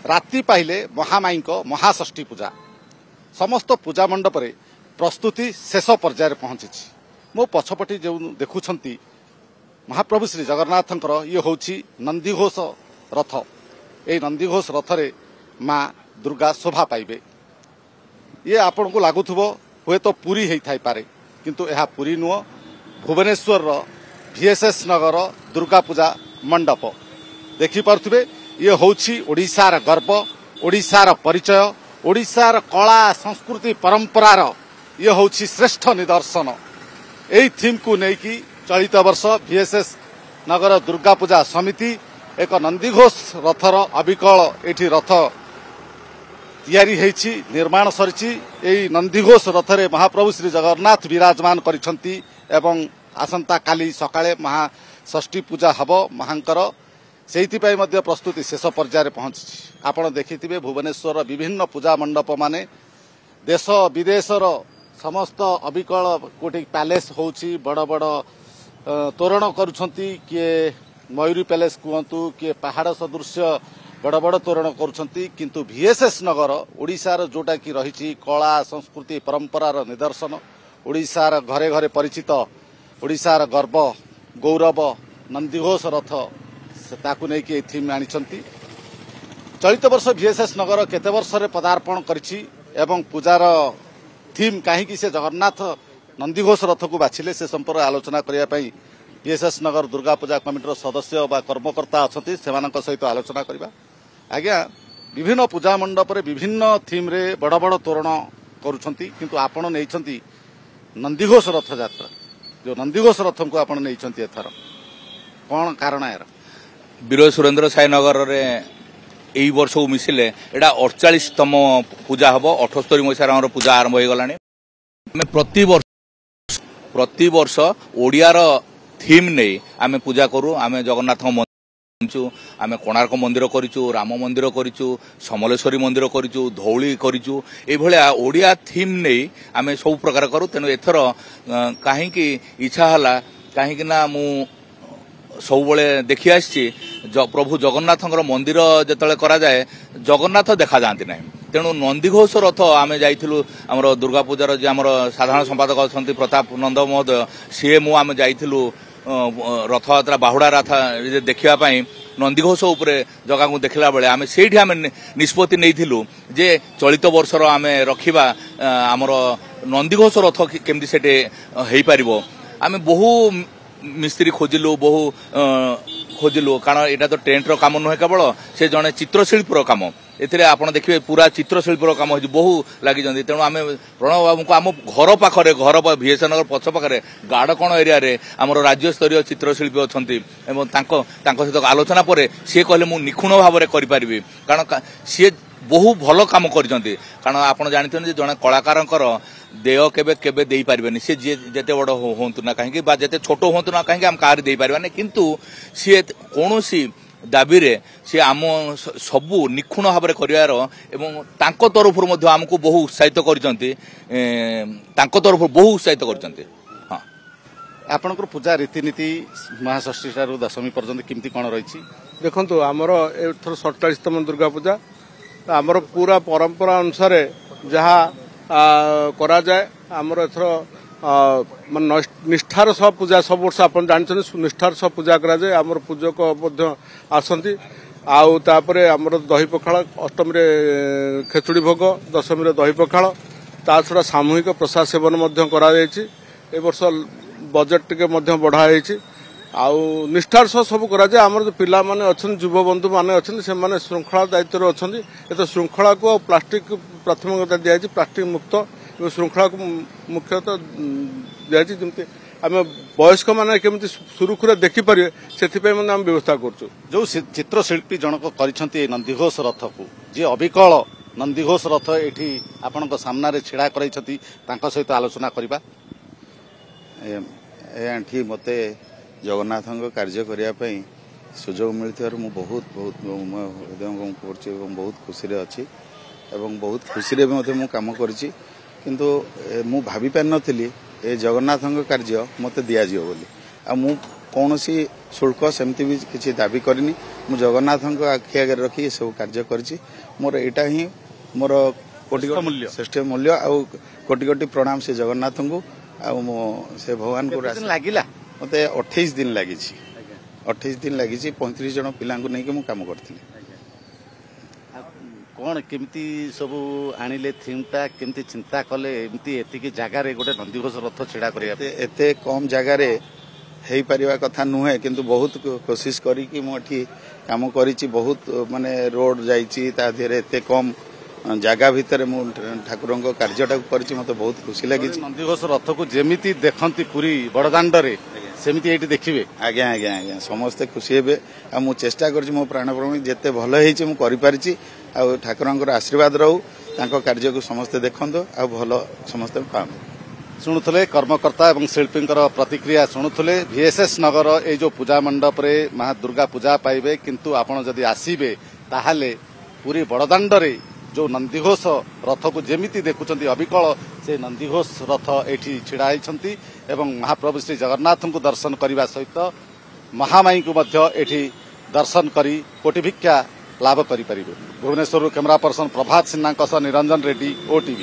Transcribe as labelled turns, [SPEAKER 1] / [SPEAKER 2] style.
[SPEAKER 1] राति पाइले महामाई महाषष्ठी पूजा समस्त पूजा मंडप रे प्रस्तुति शेष पर्यायर पहुंची। मो पछपटी जो देखुछंती महाप्रभु श्री जगन्नाथंकर ये होछि नंदीघोष रथ। ए नंदीघोष रथ रे माँ दुर्गा शोभा पाइबे। ये आपन को लागुथबो हुए तो पूरी हेई थाई पारे, किंतु यह पूरी नुह भुवनेश्वर VSS नगर दुर्गा पूजा मंडप देखि पारुथिबे। ये होछि ओडिशार गर्व, ओडिशार परिचय, ओडिशार कला संस्कृति परंपरार ये होछि श्रेष्ठ निदर्शन। एई थीम को नेकी चलित वर्ष VSS नगर दुर्गा पूजा समिति एक नंदीघोष रथर अविकल एठी रथ तैयारी हेछि, निर्माण सरिछि। एई नंदीघोष रथरे महाप्रभु श्री जगन्नाथ विराजमान करिसंती एवं आसंता काली सकाळे महाषष्ठी पूजा हब महांकर सेहितिपाई मध्य प्रस्तुति शेष पर्यायर पहुंची। आपण देखिथिबे भुवनेश्वर विभिन्न पूजा मंडप माने देश विदेशर समस्त अविकल कोटी पैलेस होछि, बड़ बड़ तोरण करुछंती, किए मयूरी पैलेस कहतु, किए पहाड़ सदृश बड़ बड़ तोरण करुछंती। किंतु VSS नगर ओडिशार जोटा कि रही कला संस्कृति परंपरार निदर्शन, ओडिशार घरे घरे परिचित, ओडिशार गर्व गौरव नंदीघोष रथ ताकू नहीं कि थीम आनिछंती। चलित वर्ष VSS नगर केते वर्ष रे पदार्पण करिछि एवं पूजार थीम कहीं से जगन्नाथ नंदीघोष रथ को बाछिले से संपर्क आलोचना करिया पई VSS नगर दुर्गा पूजा कमिटीर सदस्य बा कर्मकर्ता अछंती, सेमानक सहित आलोचना करिबा। आज्ञा विभिन्न पूजा मंडप रे विभिन्न थीम रे बड़ बड़ तोरण करूछंती, किंतु आपण नैछंती नंदीघोष रथ यात्रा। जो नंदीघोष रथ को आपण नैछंती एथर कोन कारण यार?
[SPEAKER 2] वीर सुरेंद्र साई नगर रे एई वर्ष मिसिले एटा 48तम पूजा हबो। 78 मसीहार पूजा आरंभ हो गलानी। आमे प्रति वर्ष ओडियार थीम नै आमे पूजा करू। आमे जगन्नाथ मंदिर, आमे कोणार्क मंदिर करिचु, राम मंदिर करिचु, समलेश्वरी मंदिर करिचु, धौली करिचु। ए भलिया ओडिया थीम नै आमे सब प्रकार करू। तेनु एथर काहे कि इच्छा हला, काहे कि ना मु सब बळे देखि आछि प्रभु जगन्नाथंकर मंदिर जेतले करा जाए जगन्नाथ देखा जांती नाही। तेणु नंदीघोष रथ आमे जाइथिलु हमर दुर्गा पूजार जे हमर साधारण संपादक अछंती प्रताप नंद महोदय, सी मु आमे जाइथिलु रथ यात्रा बाहुडा रथ देखिया पई नंदीघोष उपरे जगह को देखला बेले आमे सेठी आमे निष्पत्ति नैथिलु जे चलित वर्षर आमे रखिबा हमर नंदीघोष रथ केमति सेटे हेई परिबो। आमे बहु मिस्त्री खोजिलु, बहु खोजिलु, कारण एटा तो टेंट रो काम नुहे केवल से जने चित्रशिल्पीर काम। एथिरे आपण देखिबे पूरा चित्रशिल्पीर काम होई बहु लागि जंदी। तेणु आमे प्रणव बाबू को आम घर पाखरे घर VSS नगर पछ पाखरे गाड़कण एरिया रे हमर राज्य स्तरीय चित्रशिल्पी अछंती एवं तांको सहित आलोचना परे सी कहले मु निखुण भाव में करि परिबी, कारण सी बहु भल काम करिसंती। कारण आपण जानिथन जे जने कलाकारंकर देय केबे केबे देई परिबेनी, से जेते बड़ होंतु ना कहीं बा जेते छोट होंतु ना कहीं आम कार देई परिबानी, किंतु सी कोनोसी दाबी रे सी आम सबु निखुण भाव में करिवार एवं तांको तरफरु मध्ये हमकु बहु उत्साहित करिसंती, तांको तरफरु बहु उत्साहित करिसंती। हां,
[SPEAKER 1] आपनकर पूजा रीतिनीति महाषष्ठी ठारू दशमी पर्यंत किमती कोन रहिछि?
[SPEAKER 3] देखंतु हमर एथर 47तम दुर्गा पूजा आमर पूरा परंपरा अनुसार जहा करा जाए। आमर एथर निष्ठार सह पूजा सब वर्ष आप जानते निष्ठार सह पूजा करा जाए। आमर पूजक आसती आउ तापरे आमर दही पखाल, अष्टमी रे खेचुड़ी भोग, दशमी रे दही पखाल, ता छड़ा सामूहिक प्रसाद सेवन मध्य करा जायछि। ए वर्ष बजेट टिके मध्य बढ़ा जायछि। आउ निष्ठार सह सब करा जाए। आमर जो पिला माने अछन, युवा बंधु माने अछन, से माने श्रृंखला दायित्व अछन। एत श्रृंखला को प्लास्टिक प्राथमिकता दिया जायछि, प्लास्टिक मुक्त श्रृंखला को मुख्यतः दिया जायछि। जमते आम वयस्क मैंने केमती सुरुखुरे देखिपारे से आम व्यवस्था करूँ।
[SPEAKER 1] जो चित्रशिल्पी जनक कर नंदीघोष रथ को जी अविकल नंदीघोष रथ ये आपण सामने छिड़ा कर सहित आलोचना करवा।
[SPEAKER 4] एठी मते जगन्नाथ कार्य करने सुजोग मिलता बहुत बहुत बहुत खुशी अच्छी एवं बहुत खुशी कम करी किंतु मु भाभी पारि नी ए जगन्नाथ कार्य मत दिज्व बोली आ मु कौन शुल्क सेमती भी किसी दाबी करनी ମୁଁ ଜଗନ୍ନାଥଙ୍କ ଆଖି ଆଗରେ ରଖି ସବୁ କାର୍ଯ୍ୟ କରିଛି। ମୋର ଏଇଟା ହିଁ ମୋର କୋଟି
[SPEAKER 1] ମୂଲ୍ୟ।
[SPEAKER 4] ଶ୍ରେଷ୍ଠ ମୂଲ୍ୟ ଆଉ କୋଟି କୋଟି ପ୍ରଣାମ ସେ ଜଗନ୍ନାଥଙ୍କୁ ଆଉ ମୁଁ ସେ ଭଗବାନଙ୍କୁ
[SPEAKER 1] ଲାଗିଲା
[SPEAKER 4] ମତେ 28 ଦିନ ଲାଗିଛି। 28 ଦିନ ଲାଗିଛି। 35 ଜଣ ପିଲାଙ୍କୁ ନେଇକି ମୁଁ କାମ କରିଥିଲି।
[SPEAKER 1] କଣ କେମିତି ସବୁ ଆଣିଲେ ଥିମ୍ଟା କେମିତି ଚିନ୍ତା କଲେ ଏମିତି ଏତିକି ଜାଗାରେ ଗୋଟେ ନନ୍ଦିଘୋଷ ରଥ ଛିଡା କରିବା
[SPEAKER 4] ଏତେ କମ ଜାଗାରେ ହେଇପାରିବା କଥା ନୁହେଁ, କିନ୍ତୁ ବହୁତ କୋସିସ କରିକି ମୁଁ ଏଠି କାମ କରିଛି। ବହୁତ ମାନେ ରୋଡ ଯାଇଛି, ତା ଦେହରେ ଏତେ କମ ଜାଗା ଭିତରେ ମୁଁ ଠାକୁରଙ୍କ କାର୍ଯ୍ୟଟାକୁ କରିଛି। ମତେ ବହୁତ ଖୁସି ଲାଗିଛି।
[SPEAKER 1] ନନ୍ଦିଘୋଷ ରଥକୁ ଯେମିତି ଦେଖନ୍ତି ପୁରୀ ବଡଦାଣ୍ଡରେ ସେମିତି ଏଇଠି ଦେଖିବେ।
[SPEAKER 4] ଆଜ୍ଞା ଆଜ୍ଞା ଆଜ୍ଞା ସମସ୍ତେ ଖୁସି ହେବେ। ଆଉ ମୁଁ ଚେଷ୍ଟା କରିଛି ମୋ ପ୍ରାଣପ୍ରମୀ ଯେତେ ଭଲ ହେଇଛି ମୁଁ କରିପାରିଛି। ଆଉ ଠାକୁରଙ୍କର ଆଶୀର୍ବାଦ ରହୁ, ତାଙ୍କ କାର୍ଯ୍ୟକୁ ସମସ୍ତେ ଦେଖନ୍ତୁ ଆଉ ଭଲ ସମସ୍ତେ ପାଆନ୍ତୁ।
[SPEAKER 1] ଶୁଣୁଥିଲେ କର୍ମକର୍ତ୍ତା ଏବଂ ଶିଳ୍ପୀଙ୍କର ପ୍ରତିକ୍ରିୟା ଶୁଣୁଥିଲେ। ଭିଏସ୍ଏସ୍ ନଗର ଏଇ ଯୋଉ ପୂଜା ମଣ୍ଡପରେ ମା ଦୁର୍ଗା ପୂଜା ପାଇବେ, କିନ୍ତୁ ଆପଣ ଯଦି ଆସିବେ ତାହେଲେ ପୁରୀ ବଡଦାଣ୍ଡରେ ଯୋଉ ନନ୍ଦିଘୋଷ ରଥକୁ ଯେମିତି ଦେଖୁଛନ୍ତି ଅବିକଳ ସେ ନନ୍ଦିଘୋଷ ରଥ ଏଠି ଛିଡା ହେଇଛନ୍ତି ଏବଂ ମହାପ୍ରଭୁ ଶ୍ରୀ ଜଗନ୍ନାଥଙ୍କୁ ଦର୍ଶନ କରିବା ସହିତ ମହାମାଇଙ୍କୁ ମଧ୍ୟ ଏଠି ଦର୍ଶନ କରି କୋଟି ଭିକ୍ଷା ଲାଭ କରିପାରିବେ। ଭୁବନେଶ୍ୱରରୁ କ୍ୟାମେରା ପର୍ସନ ପ୍ରଭାତ ସିହ୍ନାଙ୍କ ସହ ନିରଞ୍ଜନ ରେଡ୍ଡି, OTV।